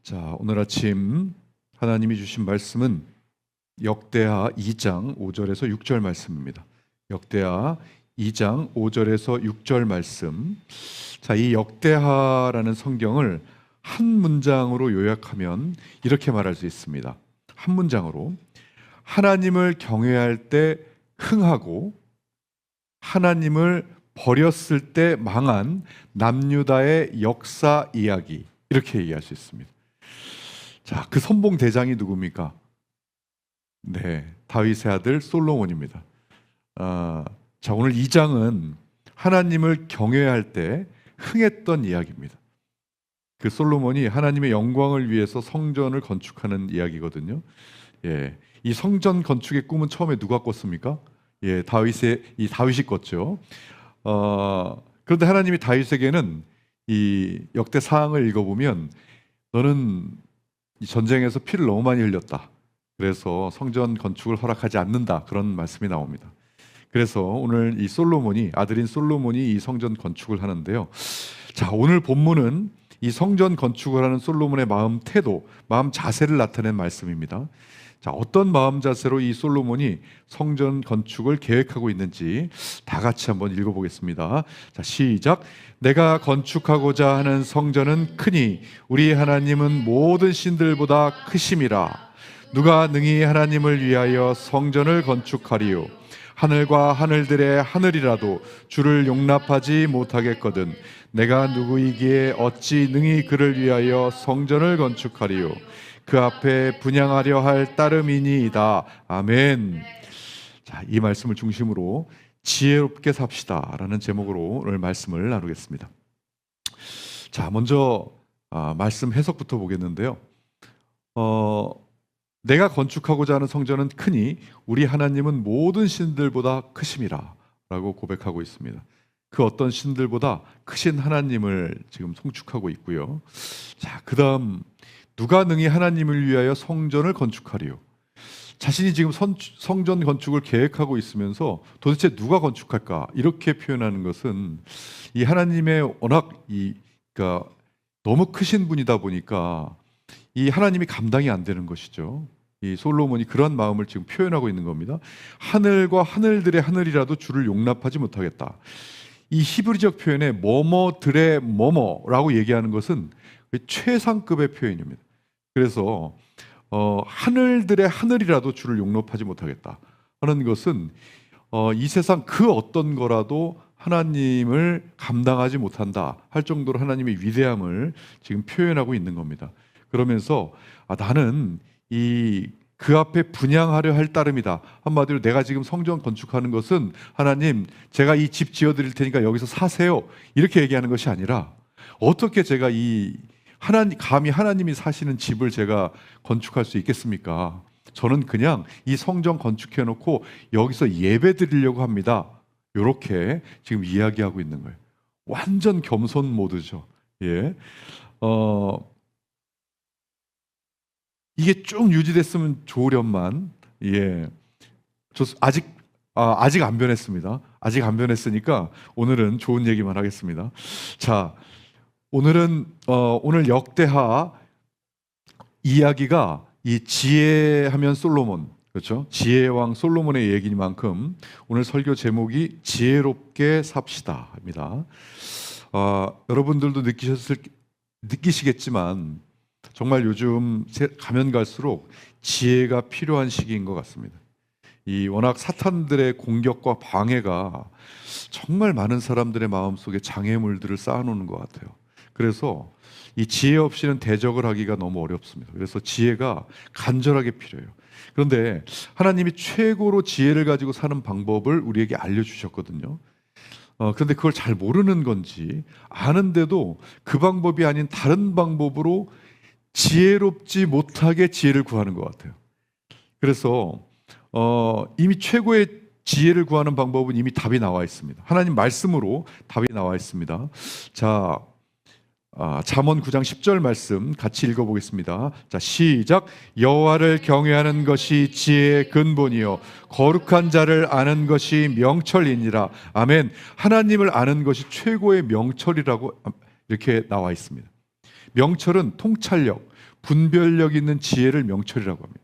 자, 오늘 아침 하나님이 주신 말씀은 역대하 2장 5절에서 6절 말씀입니다. 역대하 2장 5절에서 6절 말씀. 자, 이 역대하라는 성경을 한 문장으로 요약하면 이렇게 말할 수 있습니다. 한 문장으로 하나님을 경외할 때 흥하고 하나님을 버렸을 때 망한 남유다의 역사 이야기, 이렇게 얘기할 수 있습니다. 자, 그 선봉 대장이 누굽니까? 네, 다윗의 아들 솔로몬입니다. 자, 오늘 2장은 하나님을 경외할 때 흥했던 이야기입니다. 그 솔로몬이 하나님의 영광을 위해서 성전을 건축하는 이야기거든요. 예, 이 성전 건축의 꿈은 처음에 누가 꿨습니까? 예, 다윗이 꿨죠. 그런데 하나님이 다윗에게는 이 역대 사항을 읽어보면 너는 이 전쟁에서 피를 너무 많이 흘렸다. 그래서 성전 건축을 허락하지 않는다. 그런 말씀이 나옵니다. 그래서 오늘 이 아들인 솔로몬이 이 성전 건축을 하는데요. 자, 오늘 본문은 이 성전 건축을 하는 솔로몬의 마음 태도, 마음 자세를 나타낸 말씀입니다. 자, 어떤 마음 자세로 이 솔로몬이 성전 건축을 계획하고 있는지 다 같이 한번 읽어보겠습니다. 자, 시작. 내가 건축하고자 하는 성전은 크니 우리 하나님은 모든 신들보다 크심이라. 누가 능히 하나님을 위하여 성전을 건축하리요. 하늘과 하늘들의 하늘이라도 주를 용납하지 못하겠거든. 내가 누구이기에 어찌 능히 그를 위하여 성전을 건축하리요. 그 앞에 분향하려 할 따름이니이다. 아멘. 자, 이 말씀을 중심으로 지혜롭게 삽시다 라는 제목으로 오늘 말씀을 나누겠습니다. 자, 먼저 말씀 해석부터 보겠는데요. 내가 건축하고자 하는 성전은 크니 우리 하나님은 모든 신들보다 크심이라 라고 고백하고 있습니다. 그 어떤 신들보다 크신 하나님을 지금 송축하고 있고요. 자, 그 다음 누가 능히 하나님을 위하여 성전을 건축하리요. 자신이 지금 성전 건축을 계획하고 있으면서 도대체 누가 건축할까? 이렇게 표현하는 것은 이 하나님의 워낙 그러니까 너무 크신 분이다 보니까 이 하나님이 감당이 안 되는 것이죠. 이 솔로몬이 그런 마음을 지금 표현하고 있는 겁니다. 하늘과 하늘들의 하늘이라도 주를 용납하지 못하겠다. 이 히브리적 표현에 뭐뭐들의 뭐뭐라고 얘기하는 것은 최상급의 표현입니다. 그래서 하늘들의 하늘이라도 주를 용납하지 못하겠다 하는 것은 이 세상 그 어떤 거라도 하나님을 감당하지 못한다 할 정도로 하나님의 위대함을 지금 표현하고 있는 겁니다. 그러면서 나는 그 앞에 분향하려 할 따름이다. 한마디로 내가 지금 성전 건축하는 것은 하나님, 제가 이 집 지어드릴 테니까 여기서 사세요. 이렇게 얘기하는 것이 아니라 어떻게 제가 감히 하나님이 사시는 집을 제가 건축할 수 있겠습니까? 저는 그냥 이 성전 건축해놓고 여기서 예배 드리려고 합니다. 이렇게 지금 이야기하고 있는 거예요. 완전 겸손 모드죠. 예. 이게 쭉 유지됐으면 좋으련만, 예. 아직 안 변했습니다. 아직 안 변했으니까 오늘은 좋은 얘기만 하겠습니다. 자, 오늘 역대하 이야기가 이 지혜하면 솔로몬, 그렇죠? 지혜의 왕 솔로몬의 얘기만큼 오늘 설교 제목이 지혜롭게 삽시다입니다. 여러분들도 느끼시겠지만 정말 요즘 가면 갈수록 지혜가 필요한 시기인 것 같습니다. 워낙 사탄들의 공격과 방해가 정말 많은 사람들의 마음속에 장애물들을 쌓아놓는 것 같아요. 그래서 이 지혜 없이는 대적을 하기가 너무 어렵습니다. 그래서 지혜가 간절하게 필요해요. 그런데 하나님이 최고로 지혜를 가지고 사는 방법을 우리에게 알려주셨거든요. 그런데 그걸 잘 모르는 건지 아는데도 그 방법이 아닌 다른 방법으로 지혜롭지 못하게 지혜를 구하는 것 같아요. 그래서 이미 최고의 지혜를 구하는 방법은 이미 답이 나와 있습니다. 하나님 말씀으로 답이 나와 있습니다. 자, 잠언 9장 10절 말씀 같이 읽어보겠습니다. 자, 시작. 여호와를 경외하는 것이 지혜의 근본이요 거룩한 자를 아는 것이 명철이니라. 아멘. 하나님을 아는 것이 최고의 명철이라고 이렇게 나와 있습니다. 명철은 통찰력, 분별력 있는 지혜를 명철이라고 합니다.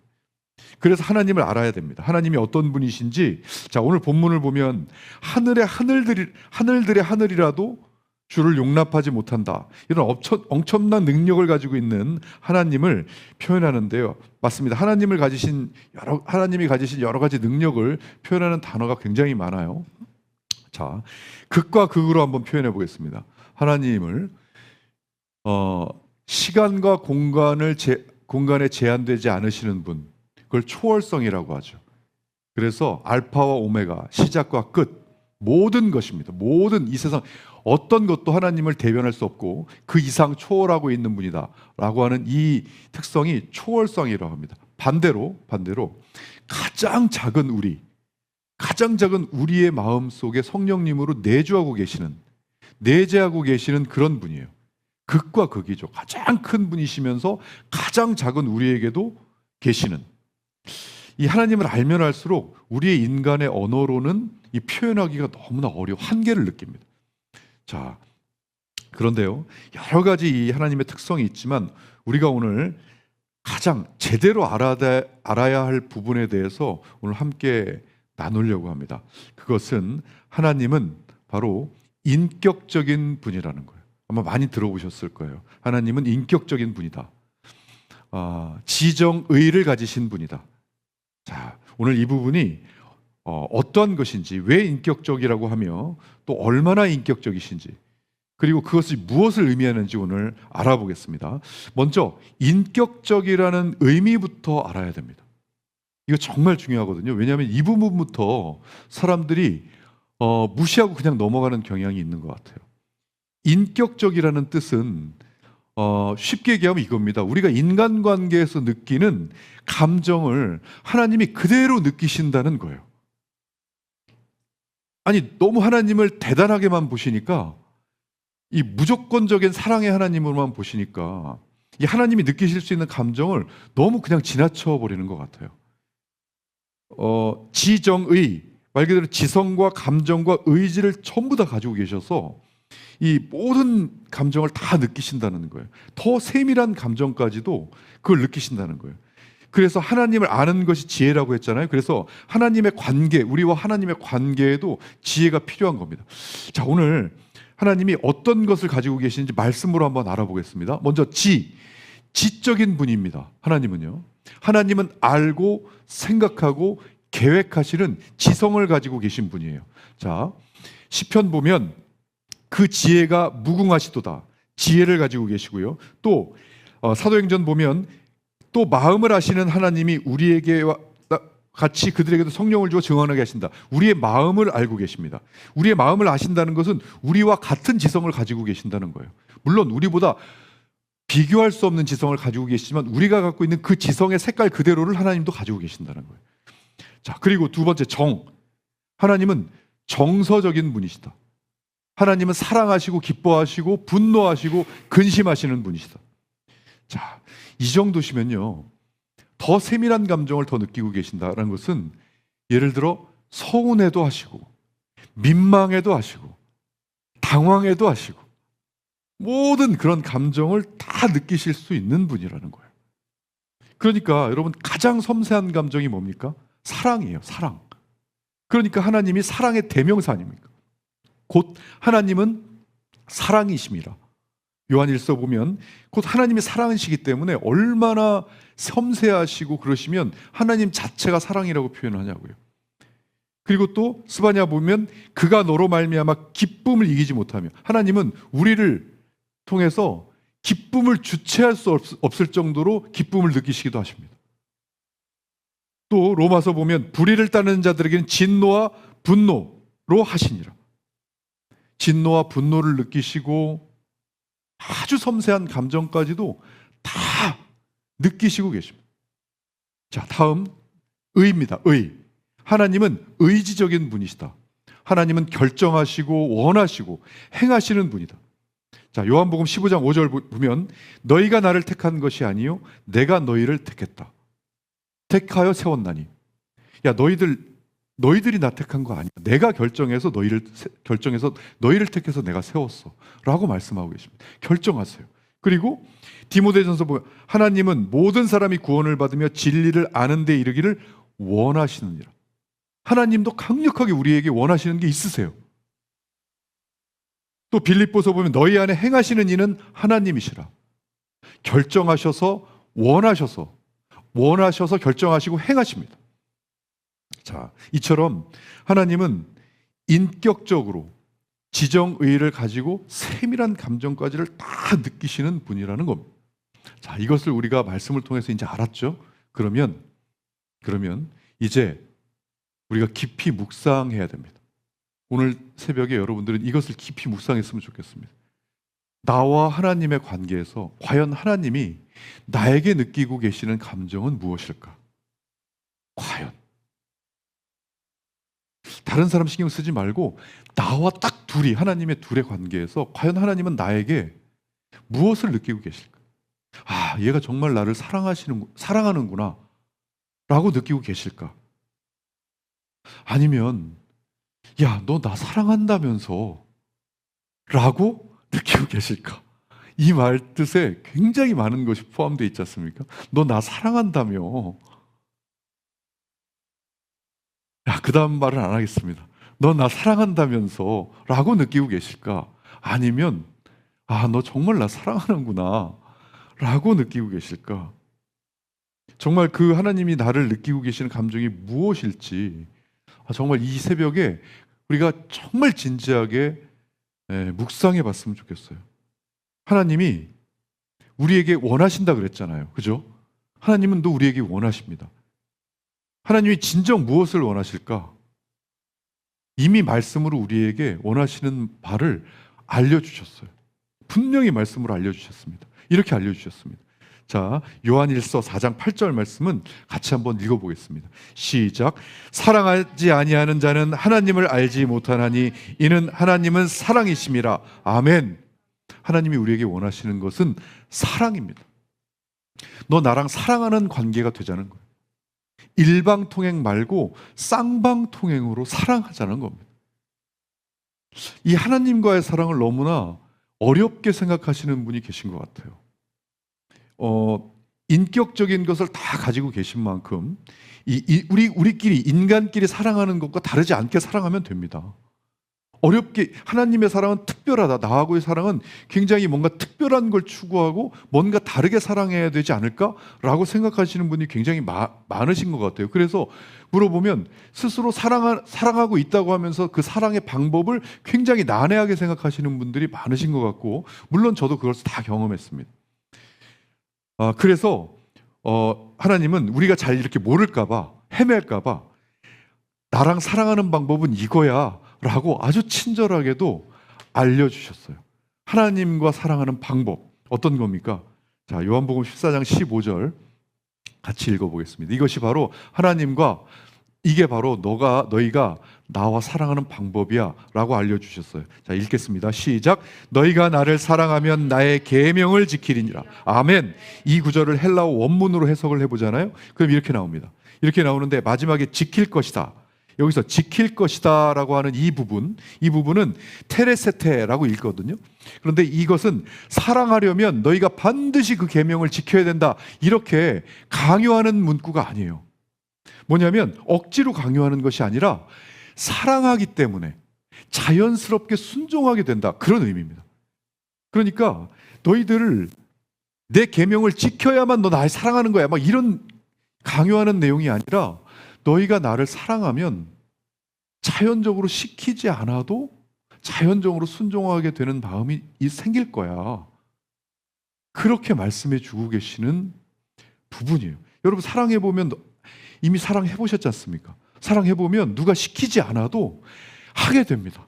그래서 하나님을 알아야 됩니다. 하나님이 어떤 분이신지. 자, 오늘 본문을 보면 하늘의 하늘들의 하늘이라도 주를 용납하지 못한다. 이런 엄청난 능력을 가지고 있는 하나님을 표현하는데요. 맞습니다. 하나님이 가지신 여러 가지 능력을 표현하는 단어가 굉장히 많아요. 자, 극과 극으로 한번 표현해 보겠습니다. 하나님을 시간과 공간에 제한되지 않으시는 분, 그걸 초월성이라고 하죠. 그래서 알파와 오메가, 시작과 끝, 모든 것입니다. 모든 이 세상 어떤 것도 하나님을 대변할 수 없고 그 이상 초월하고 있는 분이다 라고 하는 이 특성이 초월성이라고 합니다. 반대로 가장 작은 우리의 마음 속에 성령님으로 내재하고 계시는 그런 분이에요. 극과 극이죠. 가장 큰 분이시면서 가장 작은 우리에게도 계시는, 이 하나님을 알면 알수록 우리의 인간의 언어로는 이 표현하기가 너무나 어려워 한계를 느낍니다. 자, 그런데요, 여러 가지 이 하나님의 특성이 있지만 우리가 오늘 가장 제대로 알아야 할 부분에 대해서 오늘 함께 나누려고 합니다. 그것은 하나님은 바로 인격적인 분이라는 거예요. 아마 많이 들어보셨을 거예요. 하나님은 인격적인 분이다. 지정의를 가지신 분이다. 자, 오늘 이 부분이 어떠한 것인지, 왜 인격적이라고 하며 또 얼마나 인격적이신지, 그리고 그것이 무엇을 의미하는지 오늘 알아보겠습니다. 먼저 인격적이라는 의미부터 알아야 됩니다. 이거 정말 중요하거든요. 왜냐하면 이 부분부터 사람들이 무시하고 그냥 넘어가는 경향이 있는 것 같아요. 인격적이라는 뜻은 쉽게 얘기하면 이겁니다. 우리가 인간관계에서 느끼는 감정을 하나님이 그대로 느끼신다는 거예요. 아니, 너무 하나님을 대단하게만 보시니까, 이 무조건적인 사랑의 하나님으로만 보시니까 이 하나님이 느끼실 수 있는 감정을 너무 그냥 지나쳐 버리는 것 같아요. 지정의, 말 그대로 지성과 감정과 의지를 전부 다 가지고 계셔서 이 모든 감정을 다 느끼신다는 거예요. 더 세밀한 감정까지도 그걸 느끼신다는 거예요. 그래서 하나님을 아는 것이 지혜라고 했잖아요. 그래서 하나님의 관계, 우리와 하나님의 관계에도 지혜가 필요한 겁니다. 자, 오늘 하나님이 어떤 것을 가지고 계시는지 말씀으로 한번 알아보겠습니다. 먼저 지적인 분입니다. 하나님은 알고 생각하고 계획하시는 지성을 가지고 계신 분이에요. 자, 시편 보면 그 지혜가 무궁하시도다. 지혜를 가지고 계시고요. 또 사도행전 보면 또 마음을 아시는 하나님이 우리에게와 같이 그들에게도 성령을 주어 증언하게 하신다. 우리의 마음을 알고 계십니다. 우리의 마음을 아신다는 것은 우리와 같은 지성을 가지고 계신다는 거예요. 물론 우리보다 비교할 수 없는 지성을 가지고 계시지만 우리가 갖고 있는 그 지성의 색깔 그대로를 하나님도 가지고 계신다는 거예요. 자, 그리고 두 번째, 하나님은 정서적인 분이시다. 하나님은 사랑하시고 기뻐하시고 분노하시고 근심하시는 분이시다. 자, 이 정도시면요, 더 세밀한 감정을 더 느끼고 계신다는 것은 예를 들어 서운해도 하시고 민망해도 하시고 당황해도 하시고 모든 그런 감정을 다 느끼실 수 있는 분이라는 거예요. 그러니까 여러분, 가장 섬세한 감정이 뭡니까? 사랑이에요. 사랑. 그러니까 하나님이 사랑의 대명사 아닙니까? 곧 하나님은 사랑이십니다. 요한일서 보면 곧 하나님이 사랑이시기 때문에 얼마나 섬세하시고 그러시면 하나님 자체가 사랑이라고 표현하냐고요. 그리고 또 스바냐 보면 그가 너로 말미암아 기쁨을 이기지 못하며, 하나님은 우리를 통해서 기쁨을 주체할 수 없을 정도로 기쁨을 느끼시기도 하십니다. 또 로마서 보면 불의를 따르는 자들에게는 진노와 분노로 하시니라. 진노와 분노를 느끼시고 아주 섬세한 감정까지도 다 느끼시고 계십니다. 자, 다음 의입니다. 하나님은 의지적인 분이시다. 하나님은 결정하시고 원하시고 행하시는 분이다. 자, 요한복음 15장 5절 보면 너희가 나를 택한 것이 아니요 내가 너희를 택했다. 택하여 세웠나니. 야, 너희들이 나 택한 거 아니야. 내가 결정해서 너희를 택해서 내가 세웠어 라고 말씀하고 계십니다. 결정하세요. 그리고 디모데전서 보면 하나님은 모든 사람이 구원을 받으며 진리를 아는 데 이르기를 원하시느니라. 하나님도 강력하게 우리에게 원하시는 게 있으세요. 또 빌립보서 보면 너희 안에 행하시는 이는 하나님이시라. 결정하셔서 원하셔서 결정하시고 행하십니다. 자, 이처럼 하나님은 인격적으로 지정의를 가지고 세밀한 감정까지를 다 느끼시는 분이라는 겁니다. 자, 이것을 우리가 말씀을 통해서 이제 알았죠? 그러면 이제 우리가 깊이 묵상해야 됩니다. 오늘 새벽에 여러분들은 이것을 깊이 묵상했으면 좋겠습니다. 나와 하나님의 관계에서 과연 하나님이 나에게 느끼고 계시는 감정은 무엇일까? 과연 다른 사람 신경 쓰지 말고 나와 딱 둘이, 하나님의 둘의 관계에서 과연 하나님은 나에게 무엇을 느끼고 계실까? 아, 얘가 정말 나를 사랑하는구나 라고 느끼고 계실까? 아니면 야, 너 나 사랑한다면서 라고 느끼고 계실까? 이 말 뜻에 굉장히 많은 것이 포함되어 있지 않습니까? 너 나 사랑한다며. 야, 그 다음 말은 안 하겠습니다. 너 나 사랑한다면서 라고 느끼고 계실까? 아니면 아, 너 정말 나 사랑하는구나 라고 느끼고 계실까? 정말 그 하나님이 나를 느끼고 계시는 감정이 무엇일지 정말 이 새벽에 우리가 정말 진지하게 묵상해 봤으면 좋겠어요. 하나님이 우리에게 원하신다 그랬잖아요. 그죠? 하나님은 또 우리에게 원하십니다. 하나님이 진정 무엇을 원하실까? 이미 말씀으로 우리에게 원하시는 바를 알려주셨어요. 분명히 말씀으로 알려주셨습니다. 이렇게 알려주셨습니다. 자, 요한일서 4장 8절 말씀은 같이 한번 읽어보겠습니다. 시작. 사랑하지 아니하는 자는 하나님을 알지 못하나니 이는 하나님은 사랑이심이라. 아멘. 하나님이 우리에게 원하시는 것은 사랑입니다. 너 나랑 사랑하는 관계가 되자는 거예요. 일방통행 말고 쌍방통행으로 사랑하자는 겁니다. 이 하나님과의 사랑을 너무나 어렵게 생각하시는 분이 계신 것 같아요. 인격적인 것을 다 가지고 계신 만큼 우리끼리 인간끼리 사랑하는 것과 다르지 않게 사랑하면 됩니다. 어렵게 하나님의 사랑은 특별하다. 나하고의 사랑은 굉장히 뭔가 특별한 걸 추구하고 뭔가 다르게 사랑해야 되지 않을까라고 생각하시는 분이 굉장히 많으신 것 같아요. 그래서 물어보면 스스로 사랑하고 있다고 하면서 그 사랑의 방법을 굉장히 난해하게 생각하시는 분들이 많으신 것 같고, 물론 저도 그것을 다 경험했습니다. 그래서 하나님은 우리가 잘 이렇게 모를까봐, 헤맬까봐 나랑 사랑하는 방법은 이거야 라고 아주 친절하게도 알려주셨어요. 하나님과 사랑하는 방법 어떤 겁니까? 자, 요한복음 14장 15절 같이 읽어보겠습니다. 이것이 바로 하나님과, 이게 바로 너희가 나와 사랑하는 방법이야 라고 알려주셨어요. 자, 읽겠습니다. 시작. 너희가 나를 사랑하면 나의 계명을 지키리니라. 아멘. 이 구절을 헬라어 원문으로 해석을 해보잖아요. 그럼 이렇게 나옵니다. 이렇게 나오는데 마지막에 지킬 것이다. 여기서 지킬 것이다 라고 하는 이 부분은 테레세테라고 읽거든요. 그런데 이것은 사랑하려면 너희가 반드시 그 계명을 지켜야 된다, 이렇게 강요하는 문구가 아니에요. 뭐냐면 억지로 강요하는 것이 아니라 사랑하기 때문에 자연스럽게 순종하게 된다, 그런 의미입니다. 그러니까 너희들을 내 계명을 지켜야만 너 날 사랑하는 거야, 막 이런 강요하는 내용이 아니라 너희가 나를 사랑하면 자연적으로 시키지 않아도 자연적으로 순종하게 되는 마음이 생길 거야. 그렇게 말씀해 주고 계시는 부분이에요. 여러분, 사랑해보면, 이미 사랑해보셨지 않습니까? 사랑해보면 누가 시키지 않아도 하게 됩니다.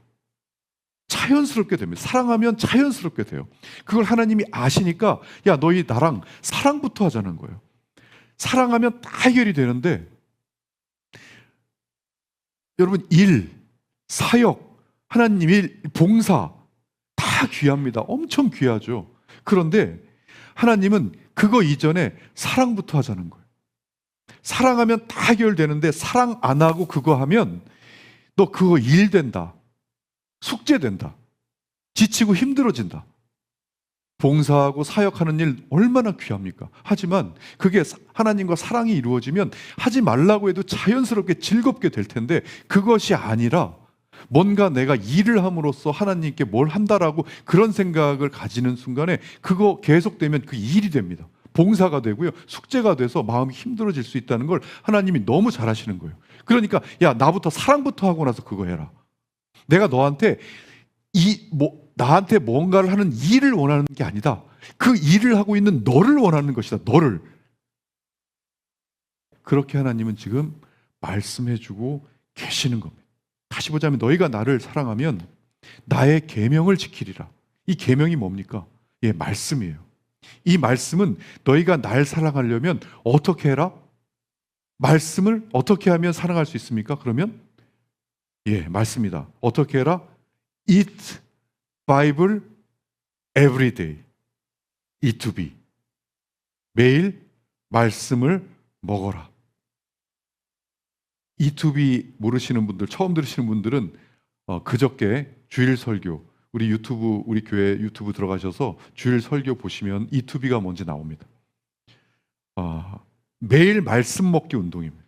자연스럽게 됩니다. 사랑하면 자연스럽게 돼요. 그걸 하나님이 아시니까 야, 너희 나랑 사랑부터 하자는 거예요. 사랑하면 다 해결이 되는데, 여러분, 일, 사역, 하나님 일, 봉사 다 귀합니다. 엄청 귀하죠. 그런데 하나님은 그거 이전에 사랑부터 하자는 거예요. 사랑하면 다 해결되는데 사랑 안 하고 그거 하면 너 그거 일 된다, 숙제 된다, 지치고 힘들어진다. 봉사하고 사역하는 일 얼마나 귀합니까? 하지만 그게 하나님과 사랑이 이루어지면 하지 말라고 해도 자연스럽게 즐겁게 될 텐데, 그것이 아니라 뭔가 내가 일을 함으로써 하나님께 뭘 한다라고 그런 생각을 가지는 순간에 그거 계속되면 그 일이 됩니다. 봉사가 되고요, 숙제가 돼서 마음이 힘들어질 수 있다는 걸 하나님이 너무 잘 아시는 거예요. 그러니까 야, 나부터 사랑부터 하고 나서 그거 해라. 내가 너한테 나한테 뭔가를 하는 일을 원하는 게 아니다. 그 일을 하고 있는 너를 원하는 것이다. 너를. 그렇게 하나님은 지금 말씀해주고 계시는 겁니다. 다시 보자면 너희가 나를 사랑하면 나의 계명을 지키리라. 이 계명이 뭡니까? 예, 말씀이에요. 이 말씀은 너희가 날 사랑하려면 어떻게 해라? 말씀을 어떻게 하면 사랑할 수 있습니까? 그러면 예, 맞습니다. 어떻게 해라? Eat Bible every day. Eat to be. 매일 말씀을 먹어라. Eat to be 모르시는 분들, 처음 들으시는 분들은 그저께 주일 설교, 우리 교회 유튜브 들어가셔서 주일 설교 보시면 Eat to be가 뭔지 나옵니다. 매일 말씀 먹기 운동입니다.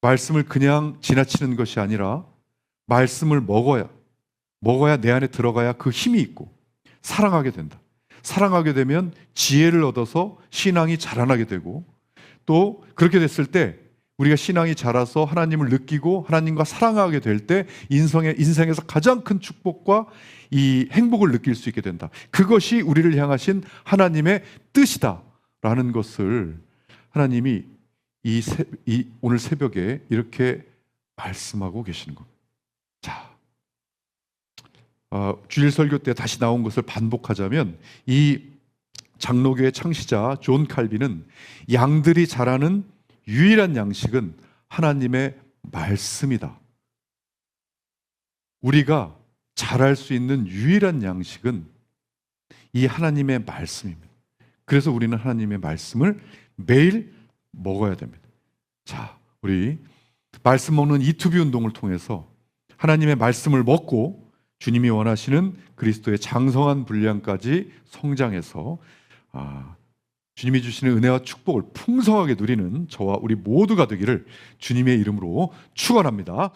말씀을 그냥 지나치는 것이 아니라 말씀을 먹어야 내 안에 들어가야 그 힘이 있고 사랑하게 된다. 사랑하게 되면 지혜를 얻어서 신앙이 자라나게 되고, 또 그렇게 됐을 때 우리가 신앙이 자라서 하나님을 느끼고 하나님과 사랑하게 될 때 인생에서 가장 큰 축복과 이 행복을 느낄 수 있게 된다. 그것이 우리를 향하신 하나님의 뜻이다라는 것을 하나님이 오늘 새벽에 이렇게 말씀하고 계시는 겁니다. 자, 주일 설교 때 다시 나온 것을 반복하자면, 이 장로교의 창시자 존 칼빈은 양들이 자라는 유일한 양식은 하나님의 말씀이다. 우리가 자랄 수 있는 유일한 양식은 이 하나님의 말씀입니다. 그래서 우리는 하나님의 말씀을 매일 먹어야 됩니다. 자, 우리 말씀 먹는 이투비 운동을 통해서 하나님의 말씀을 먹고 주님이 원하시는 그리스도의 장성한 분량까지 성장해서 주님이 주시는 은혜와 축복을 풍성하게 누리는 저와 우리 모두가 되기를 주님의 이름으로 축원합니다.